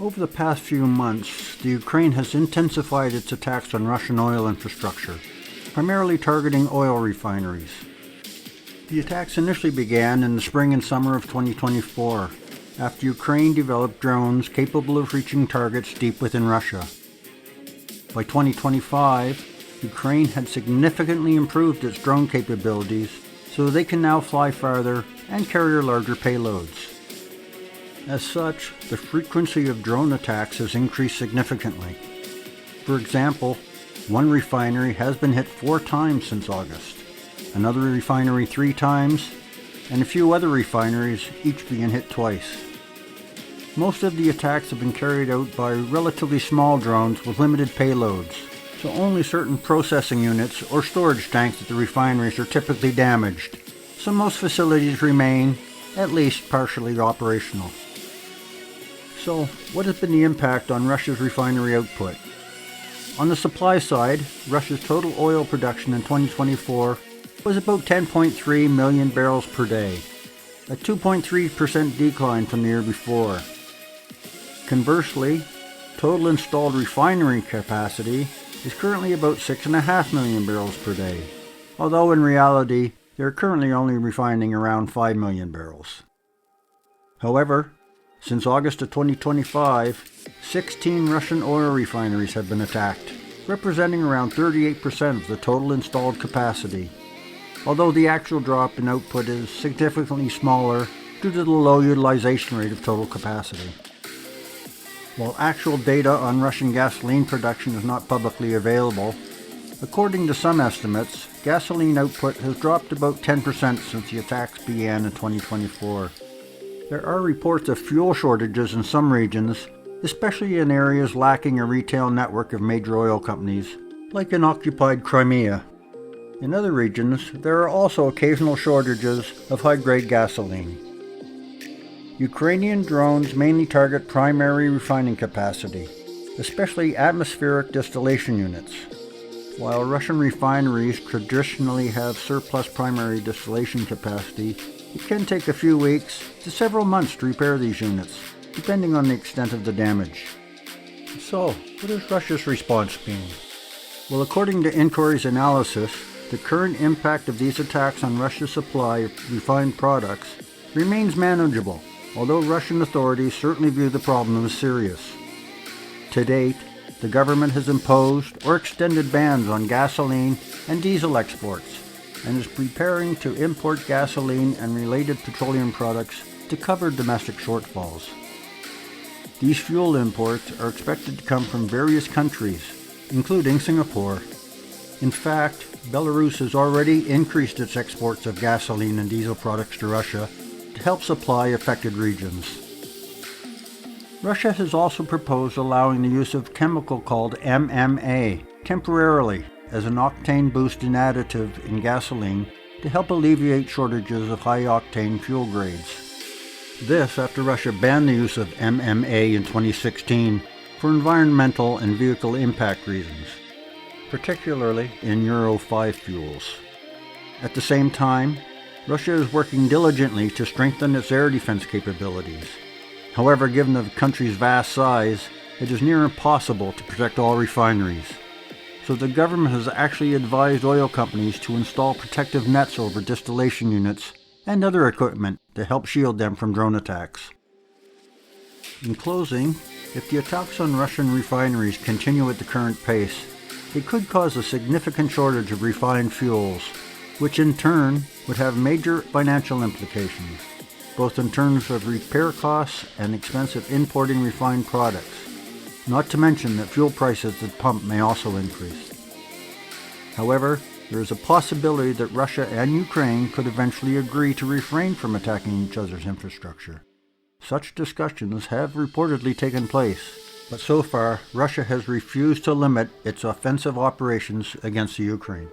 Over the past few months, the Ukraine has intensified its attacks on Russian oil infrastructure, primarily targeting oil refineries. The attacks initially began in the spring and summer of 2024, after Ukraine developed drones capable of reaching targets deep within Russia. By 2025, Ukraine had significantly improved its drone capabilities so they can now fly farther and carry larger payloads. As such, the frequency of drone attacks has increased significantly. For example, one refinery has been hit 4 times since August, another refinery 3 times, and a few other refineries each being hit twice. Most of the attacks have been carried out by relatively small drones with limited payloads, so only certain processing units or storage tanks at the refineries are typically damaged, so most facilities remain, at least partially operational. So, what has been the impact on Russia's refinery output? On the supply side, Russia's total oil production in 2024 was about 10.3 million barrels per day, a 2.3% decline from the year before. Conversely, total installed refinery capacity is currently about 6.5 million barrels per day, although in reality, they are currently only refining around 5 million barrels. However, since August of 2025, 16 Russian oil refineries have been attacked, representing around 38% of the total installed capacity, although the actual drop in output is significantly smaller due to the low utilization rate of total capacity. While actual data on Russian gasoline production is not publicly available, according to some estimates, gasoline output has dropped about 10% since the attacks began in 2024. There are reports of fuel shortages in some regions, especially in areas lacking a retail network of major oil companies, like in occupied Crimea. In other regions, there are also occasional shortages of high-grade gasoline. Ukrainian drones mainly target primary refining capacity, especially atmospheric distillation units. While Russian refineries traditionally have surplus primary distillation capacity, it can take a few weeks to several months to repair these units, depending on the extent of the damage. So, what has Russia's response been? Well, according to Incorrys analysis, the current impact of these attacks on Russia's supply of refined products remains manageable, although Russian authorities certainly view the problem as serious. To date, the government has imposed or extended bans on gasoline and diesel exports, and is preparing to import gasoline and related petroleum products to cover domestic shortfalls. These fuel imports are expected to come from various countries, including Singapore. In fact, Belarus has already increased its exports of gasoline and diesel products to Russia to help supply affected regions. Russia has also proposed allowing the use of a chemical called MMA temporarily as an octane-boosting additive in gasoline to help alleviate shortages of high-octane fuel grades. This after Russia banned the use of MMA in 2016 for environmental and vehicle impact reasons, particularly in Euro 5 fuels. At the same time, Russia is working diligently to strengthen its air defense capabilities. However, given the country's vast size, it is near impossible to protect all refineries. So the government has actually advised oil companies to install protective nets over distillation units and other equipment to help shield them from drone attacks. In closing, if the attacks on Russian refineries continue at the current pace, they could cause a significant shortage of refined fuels, which in turn would have major financial implications, both in terms of repair costs and expensive importing refined products. Not to mention that fuel prices at the pump may also increase. However, there is a possibility that Russia and Ukraine could eventually agree to refrain from attacking each other's infrastructure. Such discussions have reportedly taken place, but so far Russia has refused to limit its offensive operations against the Ukraine.